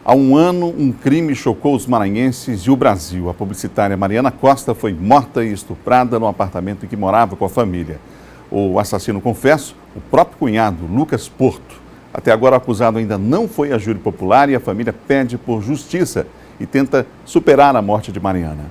Há um ano, um crime chocou os maranhenses e o Brasil. A publicitária Mariana Costa foi morta e estuprada no apartamento em que morava com a família. O assassino, confesso, o próprio cunhado, Lucas Porto. Até agora, o acusado ainda não foi a júri popular e a família pede por justiça e tenta superar a morte de Mariana.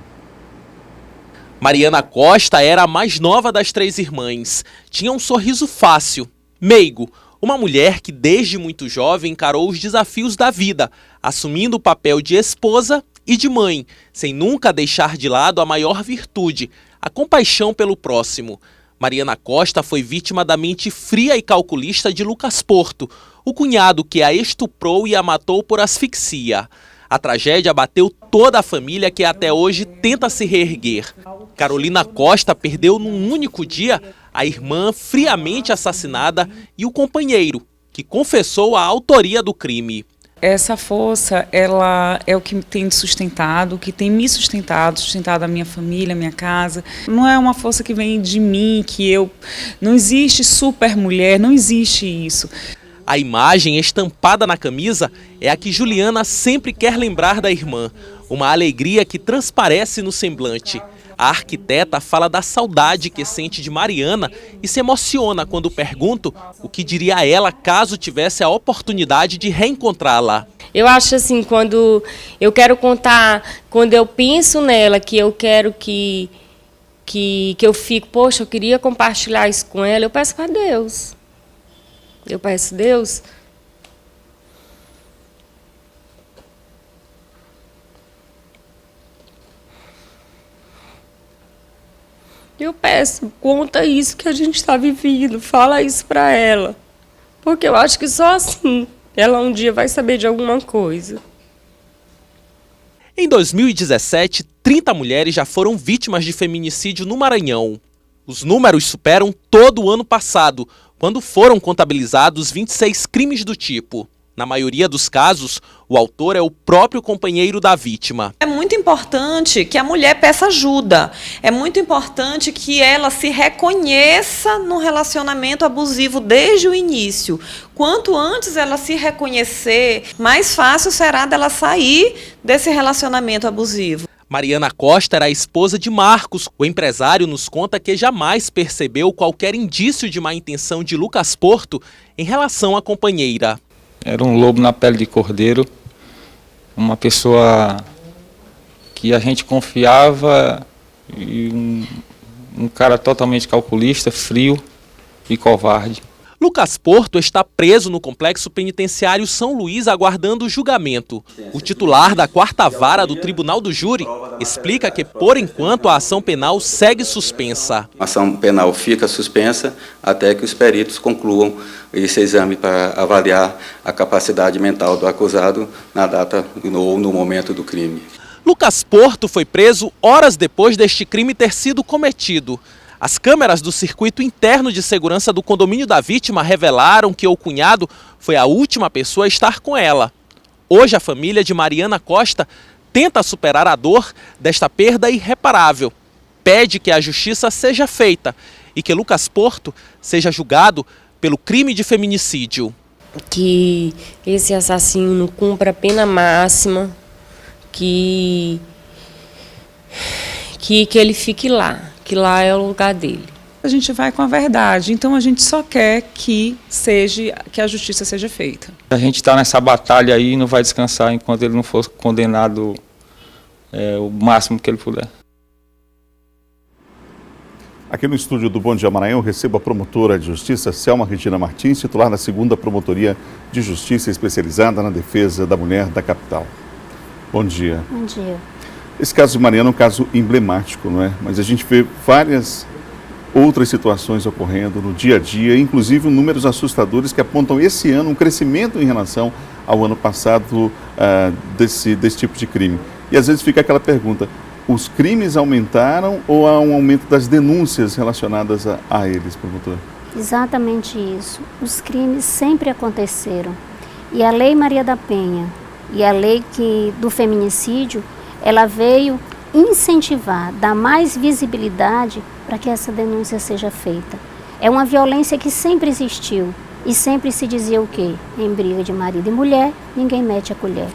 Mariana Costa era a mais nova das 3 irmãs. Tinha um sorriso fácil, meigo. Uma mulher que desde muito jovem encarou os desafios da vida, assumindo o papel de esposa e de mãe, sem nunca deixar de lado a maior virtude, a compaixão pelo próximo. Mariana Costa foi vítima da mente fria e calculista de Lucas Porto, o cunhado que a estuprou e a matou por asfixia. A tragédia abateu toda a família que até hoje tenta se reerguer. Carolina Costa perdeu num único dia a irmã friamente assassinada e o companheiro, que confessou a autoria do crime. Essa força, ela é o que tem sustentado, que tem me sustentado a minha família, a minha casa. Não é uma força que vem de mim, que eu... Não existe super mulher, não existe isso. A imagem estampada na camisa é a que Juliana sempre quer lembrar da irmã. Uma alegria que transparece no semblante. A arquiteta fala da saudade que sente de Mariana e se emociona quando pergunto o que diria ela caso tivesse a oportunidade de reencontrá-la. Eu acho assim, quando eu quero contar, quando eu penso nela, que eu quero que eu fico, poxa, eu queria compartilhar isso com ela, eu peço para Deus. Eu peço, Deus, eu peço, conta isso que a gente está vivendo, fala isso para ela. Porque eu acho que só assim ela um dia vai saber de alguma coisa. Em 2017, 30 mulheres já foram vítimas de feminicídio no Maranhão. Os números superam todo o ano passado, quando foram contabilizados 26 crimes do tipo. Na maioria dos casos, o autor é o próprio companheiro da vítima. É muito importante que a mulher peça ajuda. É muito importante que ela se reconheça no relacionamento abusivo desde o início. Quanto antes ela se reconhecer, mais fácil será dela sair desse relacionamento abusivo. Mariana Costa era a esposa de Marcos. O empresário nos conta que jamais percebeu qualquer indício de má intenção de Lucas Porto em relação à companheira. Era um lobo na pele de cordeiro, uma pessoa que a gente confiava e um cara totalmente calculista, frio e covarde. Lucas Porto está preso no Complexo Penitenciário São Luís aguardando o julgamento. O titular da 4ª Vara do Tribunal do Júri explica que, por enquanto, a ação penal segue suspensa. A ação penal fica suspensa até que os peritos concluam esse exame para avaliar a capacidade mental do acusado na data ou no momento do crime. Lucas Porto foi preso horas depois deste crime ter sido cometido. As câmeras do circuito interno de segurança do condomínio da vítima revelaram que o cunhado foi a última pessoa a estar com ela. Hoje, a família de Mariana Costa tenta superar a dor desta perda irreparável. Pede que a justiça seja feita e que Lucas Porto seja julgado pelo crime de feminicídio. Que esse assassino cumpra a pena máxima, que ele fique lá. Que lá é o lugar dele. A gente vai com a verdade, então a gente só quer que a justiça seja feita. A gente está nessa batalha aí e não vai descansar enquanto ele não for condenado o máximo que ele puder. Aqui no estúdio do Bom Dia Maranhão, eu recebo a promotora de justiça Selma Regina Martins, titular da 2ª Promotoria de Justiça especializada na defesa da mulher da capital. Bom dia. Bom dia. Esse caso de Mariana é um caso emblemático, não é? Mas a gente vê várias outras situações ocorrendo no dia a dia, inclusive números assustadores que apontam esse ano um crescimento em relação ao ano passado desse tipo de crime. E às vezes fica aquela pergunta, os crimes aumentaram ou há um aumento das denúncias relacionadas a eles, promotor? Exatamente isso. Os crimes sempre aconteceram. E a Lei Maria da Penha e a lei do feminicídio, ela veio incentivar, dar mais visibilidade para que essa denúncia seja feita. É uma violência que sempre existiu e sempre se dizia o quê? Em briga de marido e mulher, ninguém mete a colher.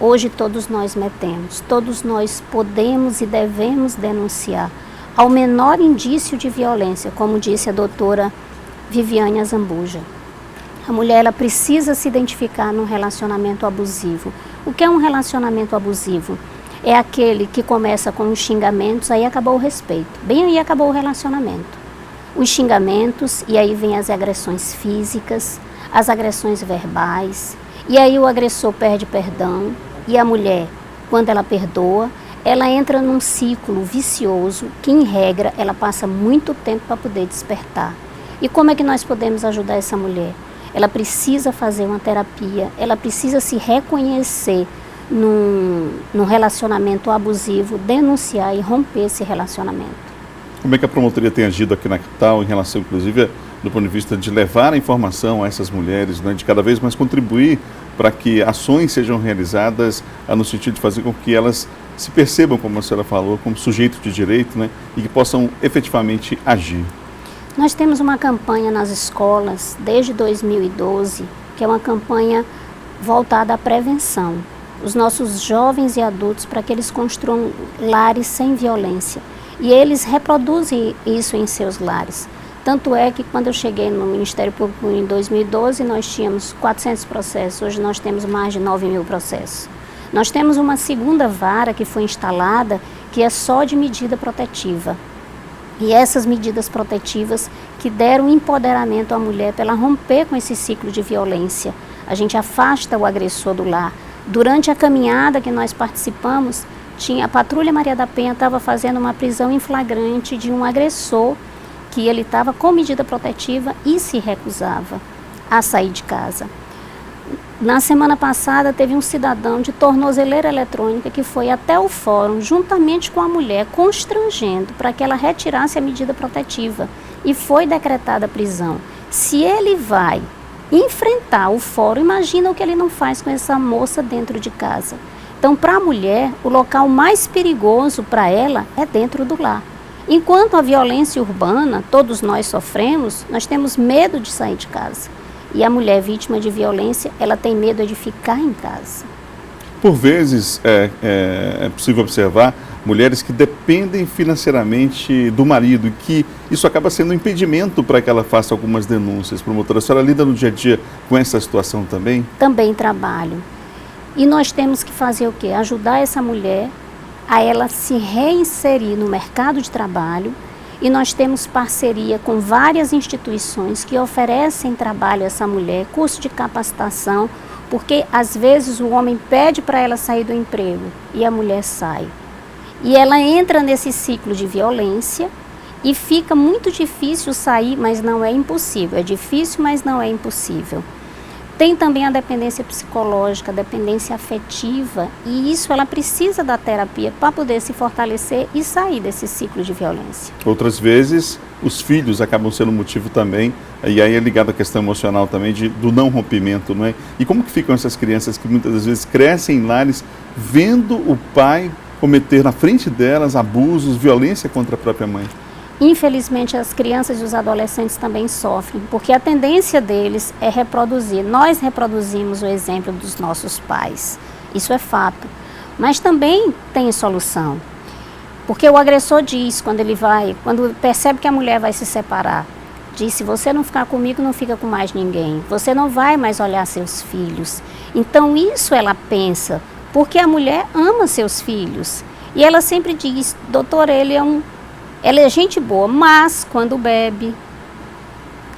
Hoje todos nós metemos, todos nós podemos e devemos denunciar ao menor indício de violência, como disse a doutora Viviane Azambuja. A mulher ela precisa se identificar num relacionamento abusivo. O que é um relacionamento abusivo? É aquele que começa com os xingamentos, aí acabou o respeito. Bem aí acabou o relacionamento. Os xingamentos, e aí vem as agressões físicas, as agressões verbais, e aí o agressor perde perdão, e a mulher, quando ela perdoa, ela entra num ciclo vicioso que, em regra, ela passa muito tempo para poder despertar. E como é que nós podemos ajudar essa mulher? Ela precisa fazer uma terapia, ela precisa se reconhecer num relacionamento abusivo, denunciar e romper esse relacionamento. Como é que a promotoria tem agido aqui na capital em relação, inclusive, do ponto de vista de levar a informação a essas mulheres, né, de cada vez mais contribuir para que ações sejam realizadas no sentido de fazer com que elas se percebam, como a senhora falou, como sujeito de direito, né, e que possam efetivamente agir? Nós temos uma campanha nas escolas desde 2012, que é uma campanha voltada à prevenção. Os nossos jovens e adultos, para que eles construam lares sem violência. E eles reproduzem isso em seus lares. Tanto é que quando eu cheguei no Ministério Público em 2012, nós tínhamos 400 processos, hoje nós temos mais de 9.000 processos. Nós temos uma segunda vara que foi instalada, que é só de medida protetiva. E essas medidas protetivas que deram empoderamento à mulher para ela romper com esse ciclo de violência. A gente afasta o agressor do lar. Durante a caminhada que nós participamos, a Patrulha Maria da Penha estava fazendo uma prisão em flagrante de um agressor que ele estava com medida protetiva e se recusava a sair de casa. Na semana passada, teve um cidadão de tornozeleira eletrônica que foi até o fórum, juntamente com a mulher, constrangendo para que ela retirasse a medida protetiva. E foi decretada a prisão. Se ele vai enfrentar o fórum, imagina o que ele não faz com essa moça dentro de casa. Então, para a mulher, o local mais perigoso para ela é dentro do lar. Enquanto a violência urbana, todos nós sofremos, nós temos medo de sair de casa. E a mulher vítima de violência, ela tem medo de ficar em casa. Por vezes, é possível observar mulheres que dependem financeiramente do marido e que isso acaba sendo um impedimento para que ela faça algumas denúncias. Promotora, a senhora lida no dia a dia com essa situação também? Também trabalho. E nós temos que fazer o quê? Ajudar essa mulher a ela se reinserir no mercado de trabalho. E nós temos parceria com várias instituições que oferecem trabalho a essa mulher, curso de capacitação, porque às vezes o homem pede para ela sair do emprego e a mulher sai. E ela entra nesse ciclo de violência e fica muito difícil sair, mas não é impossível. É difícil, mas não é impossível. Tem também a dependência psicológica, a dependência afetiva, e isso ela precisa da terapia para poder se fortalecer e sair desse ciclo de violência. Outras vezes, os filhos acabam sendo motivo também, e aí é ligado à questão emocional também do não rompimento, não é? E como que ficam essas crianças que muitas das vezes crescem em lares vendo o pai cometer na frente delas abusos, violência contra a própria mãe? Infelizmente, as crianças e os adolescentes também sofrem, porque a tendência deles é reproduzir. Nós reproduzimos o exemplo dos nossos pais, isso é fato. Mas também tem solução, porque o agressor diz, quando percebe que a mulher vai se separar, diz: se você não ficar comigo, não fica com mais ninguém, você não vai mais olhar seus filhos. Então isso ela pensa, porque a mulher ama seus filhos. E ela sempre diz: doutor, ela é gente boa, mas quando bebe.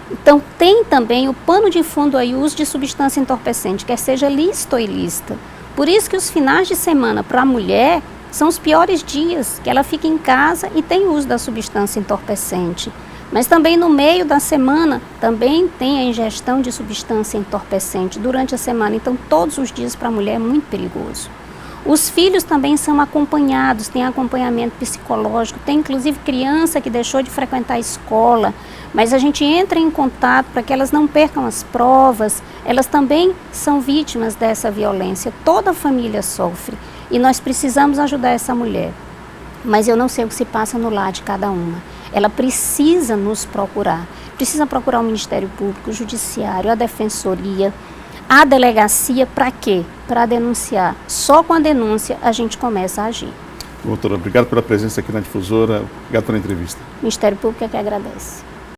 Então tem também o pano de fundo aí, o uso de substância entorpecente, quer seja lícita ou ilícita. Por isso que os finais de semana para a mulher são os piores dias, que ela fica em casa e tem uso da substância entorpecente. Mas também no meio da semana também tem a ingestão de substância entorpecente durante a semana. Então todos os dias para a mulher é muito perigoso. Os filhos também são acompanhados, tem acompanhamento psicológico, tem inclusive criança que deixou de frequentar a escola, mas a gente entra em contato para que elas não percam as provas, elas também são vítimas dessa violência, toda a família sofre e nós precisamos ajudar essa mulher. Mas eu não sei o que se passa no lar de cada uma, ela precisa nos procurar, precisa procurar o Ministério Público, o Judiciário, a Defensoria, a Delegacia, para quê? para denunciar. Só com a denúncia a gente começa a agir. Doutora, obrigado pela presença aqui na Difusora, obrigado pela entrevista. O Ministério Público é que agradece.